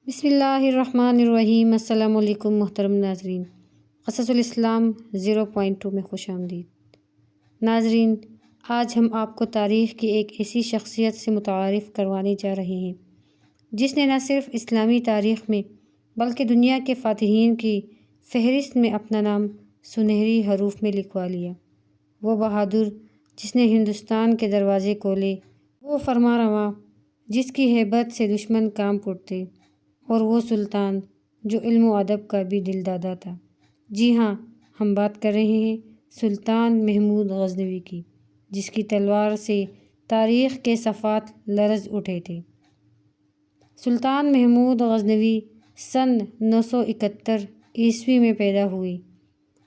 بسم اللہ الرحمن الرحیم۔ السلام علیکم محترم ناظرین، قصص الاسلام 0.2 میں خوش آمدید۔ ناظرین، آج ہم آپ کو تاریخ کی ایک ایسی شخصیت سے متعارف کروانے جا رہے ہیں جس نے نہ صرف اسلامی تاریخ میں بلکہ دنیا کے فاتحین کی فہرست میں اپنا نام سنہری حروف میں لکھوا لیا۔ وہ بہادر جس نے ہندوستان کے دروازے کھولے، وہ فرمانروا جس کی ہیبت سے دشمن کانپ اٹھتے، اور وہ سلطان جو علم و ادب کا بھی دل دادا تھا۔ جی ہاں، ہم بات کر رہے ہیں سلطان محمود غزنوی کی، جس کی تلوار سے تاریخ کے صفحات لرز اٹھے تھے۔ سلطان محمود غزنوی سن 971 عیسوی میں پیدا ہوئے۔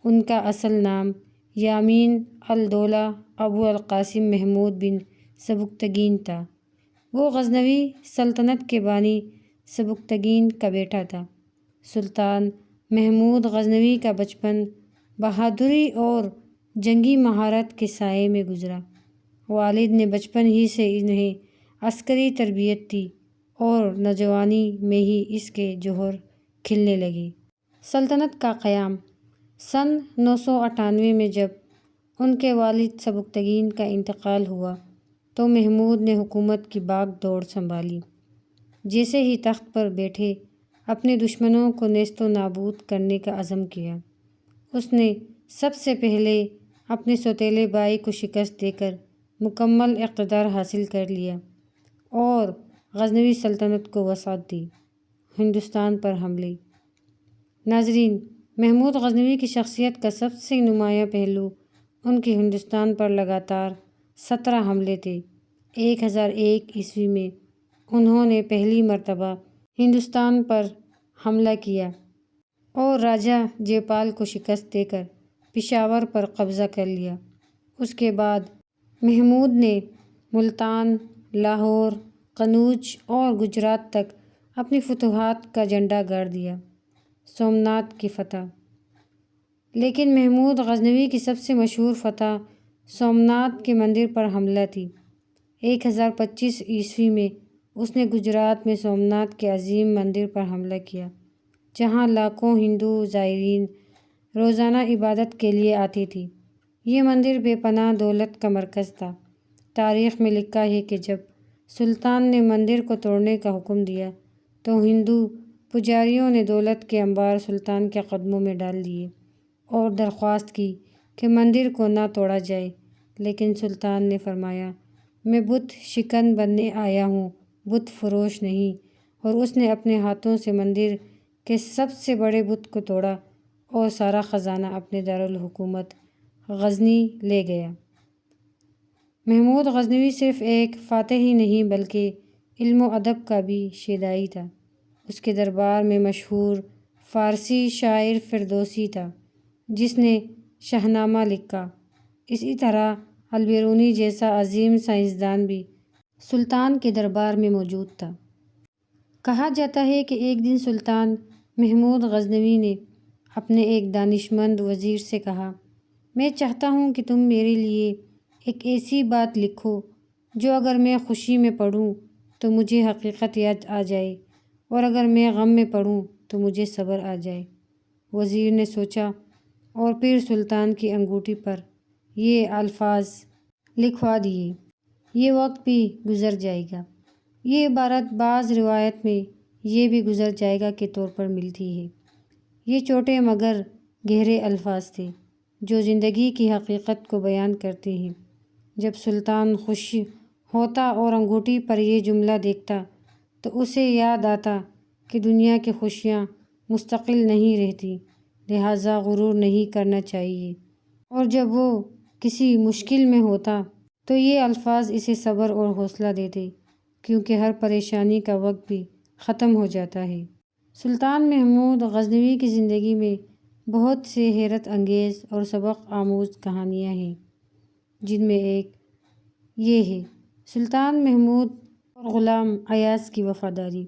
ان کا اصل نام یامین الدولہ ابو القاسم محمود بن سبکتگین تھا۔ وہ غزنوی سلطنت کے بانی سبکتگین کا بیٹا تھا۔ سلطان محمود غزنوی کا بچپن بہادری اور جنگی مہارت کے سائے میں گزرا۔ والد نے بچپن ہی سے انہیں عسکری تربیت دی اور نوجوانی میں ہی اس کے جوہر کھلنے لگے۔ سلطنت کا قیام سن 998 میں جب ان کے والد سبکتگین کا انتقال ہوا تو محمود نے حکومت کی باغ دوڑ سنبھالی۔ جیسے ہی تخت پر بیٹھے، اپنے دشمنوں کو نیست و نابود کرنے کا عزم کیا۔ اس نے سب سے پہلے اپنے سوتیلے بھائی کو شکست دے کر مکمل اقتدار حاصل کر لیا اور غزنوی سلطنت کو وسعت دی۔ ہندوستان پر حملے۔ ناظرین، محمود غزنوی کی شخصیت کا سب سے نمایاں پہلو ان کے ہندوستان پر لگاتار 17 حملے تھے۔ 1001 عیسوی میں انہوں نے پہلی مرتبہ ہندوستان پر حملہ کیا اور راجہ جے پال کو شکست دے کر پشاور پر قبضہ کر لیا۔ اس کے بعد محمود نے ملتان، لاہور، قنوج اور گجرات تک اپنی فتوحات کا جھنڈا گاڑ دیا۔ سومنات کی فتح۔ لیکن محمود غزنوی کی سب سے مشہور فتح سومنات کے مندر پر حملہ تھی۔ 1025 عیسوی میں اس نے گجرات میں سومنات کے عظیم مندر پر حملہ کیا، جہاں لاکھوں ہندو زائرین روزانہ عبادت کے لیے آتے تھے۔ یہ مندر بے پناہ دولت کا مرکز تھا۔ تاریخ میں لکھا ہے کہ جب سلطان نے مندر کو توڑنے کا حکم دیا تو ہندو پجاریوں نے دولت کے انبار سلطان کے قدموں میں ڈال دیے اور درخواست کی کہ مندر کو نہ توڑا جائے، لیکن سلطان نے فرمایا، میں بت شکن بننے آیا ہوں، بت فروش نہیں، اور اس نے اپنے ہاتھوں سے مندر کے سب سے بڑے بت کو توڑا اور سارا خزانہ اپنے دارالحکومت غزنی لے گیا۔ محمود غزنوی صرف ایک فاتح ہی نہیں بلکہ علم و ادب کا بھی شیدائی تھا۔ اس کے دربار میں مشہور فارسی شاعر فردوسی تھا جس نے شاہنامہ لکھا۔ اسی طرح البیرونی جیسا عظیم سائنسدان بھی سلطان کے دربار میں موجود تھا۔ کہا جاتا ہے کہ ایک دن سلطان محمود غزنوی نے اپنے ایک دانشمند وزیر سے کہا، میں چاہتا ہوں کہ تم میرے لیے ایک ایسی بات لکھو جو اگر میں خوشی میں پڑھوں تو مجھے حقیقت یاد آ جائے اور اگر میں غم میں پڑھوں تو مجھے صبر آ جائے۔ وزیر نے سوچا اور پھر سلطان کی انگوٹھی پر یہ الفاظ لکھوا دیے، یہ وقت بھی گزر جائے گا۔ یہ عبارت بعض روایت میں یہ بھی گزر جائے گا کے طور پر ملتی ہے۔ یہ چھوٹے مگر گہرے الفاظ تھے جو زندگی کی حقیقت کو بیان کرتے ہیں۔ جب سلطان خوش ہوتا اور انگوٹھی پر یہ جملہ دیکھتا تو اسے یاد آتا کہ دنیا کی خوشیاں مستقل نہیں رہتی، لہٰذا غرور نہیں کرنا چاہیے، اور جب وہ کسی مشکل میں ہوتا تو یہ الفاظ اسے صبر اور حوصلہ دیتے، کیونکہ ہر پریشانی کا وقت بھی ختم ہو جاتا ہے۔ سلطان محمود غزنوی کی زندگی میں بہت سے حیرت انگیز اور سبق آموز کہانیاں ہیں، جن میں ایک یہ ہے سلطان محمود اور غلام ایاز کی وفاداری۔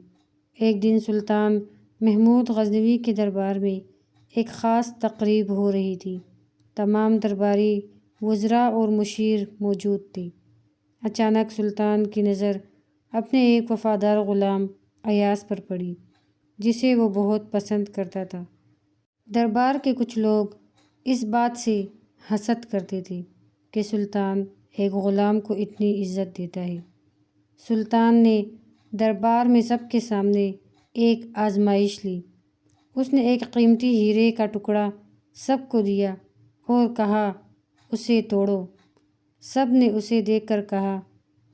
ایک دن سلطان محمود غزنوی کے دربار میں ایک خاص تقریب ہو رہی تھی۔ تمام درباری وزراء اور مشیر موجود تھے۔ اچانک سلطان کی نظر اپنے ایک وفادار غلام ایاز پر پڑی۔ جسے وہ بہت پسند کرتا تھا۔ دربار کے کچھ لوگ اس بات سے حسد کرتے تھے کہ سلطان ایک غلام کو اتنی عزت دیتا ہے۔ سلطان نے دربار میں سب کے سامنے ایک آزمائش لی۔ اس نے ایک قیمتی ہیرے کا ٹکڑا سب کو دیا اور کہا، اسے توڑو۔ سب نے اسے دیکھ کر کہا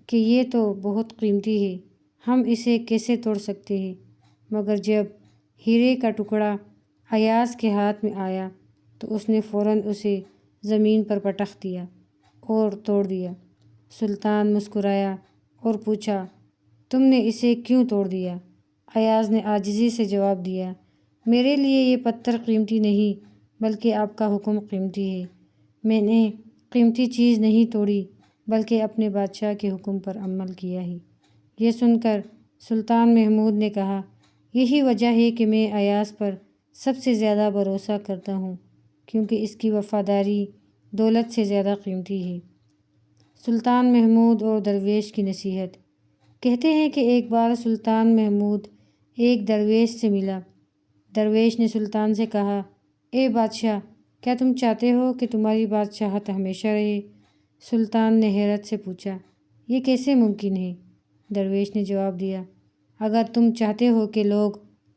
کہ یہ تو بہت قیمتی ہے، ہم اسے کیسے توڑ سکتے ہیں؟ مگر جب ہیرے کا ٹکڑا ایاز کے ہاتھ میں آیا تو اس نے فوراً اسے زمین پر پٹخ دیا اور توڑ دیا۔ سلطان مسکرایا اور پوچھا، تم نے اسے کیوں توڑ دیا؟ ایاز نے عاجزی سے جواب دیا، میرے لیے یہ پتھر قیمتی نہیں بلکہ آپ کا حکم قیمتی ہے۔ میں نے قیمتی چیز نہیں توڑی بلکہ اپنے بادشاہ کے حکم پر عمل کیا ہے۔ یہ سن کر سلطان محمود نے کہا، یہی وجہ ہے کہ میں ایاز پر سب سے زیادہ بھروسہ کرتا ہوں، کیونکہ اس کی وفاداری دولت سے زیادہ قیمتی ہے۔ سلطان محمود اور درویش کی نصیحت۔ کہتے ہیں کہ ایک بار سلطان محمود ایک درویش سے ملا۔ درویش نے سلطان سے کہا، اے بادشاہ، کیا تم چاہتے ہو کہ تمہاری بادشاہت ہمیشہ رہے؟ سلطان نے حیرت سے پوچھا، یہ کیسے ممکن ہے؟ درویش نے جواب دیا، اگر تم چاہتے ہو کہ لوگ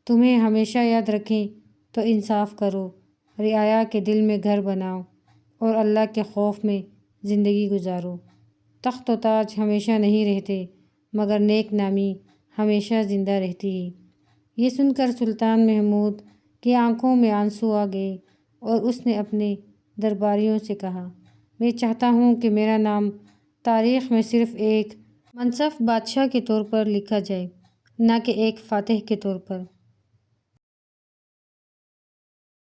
تمہیں ہمیشہ یاد رکھیں تو انصاف کرو، رعایا کے دل میں گھر بناؤ اور اللہ کے خوف میں زندگی گزارو۔ تخت و تاج ہمیشہ نہیں رہتے مگر نیک نامی ہمیشہ زندہ رہتی ہے۔ یہ سن کر سلطان محمود کی آنکھوں میں آنسو آ گئے اور اس نے اپنے درباریوں سے کہا، میں چاہتا ہوں کہ میرا نام تاریخ میں صرف ایک منصف بادشاہ کے طور پر لکھا جائے، نہ کہ ایک فاتح کے طور پر۔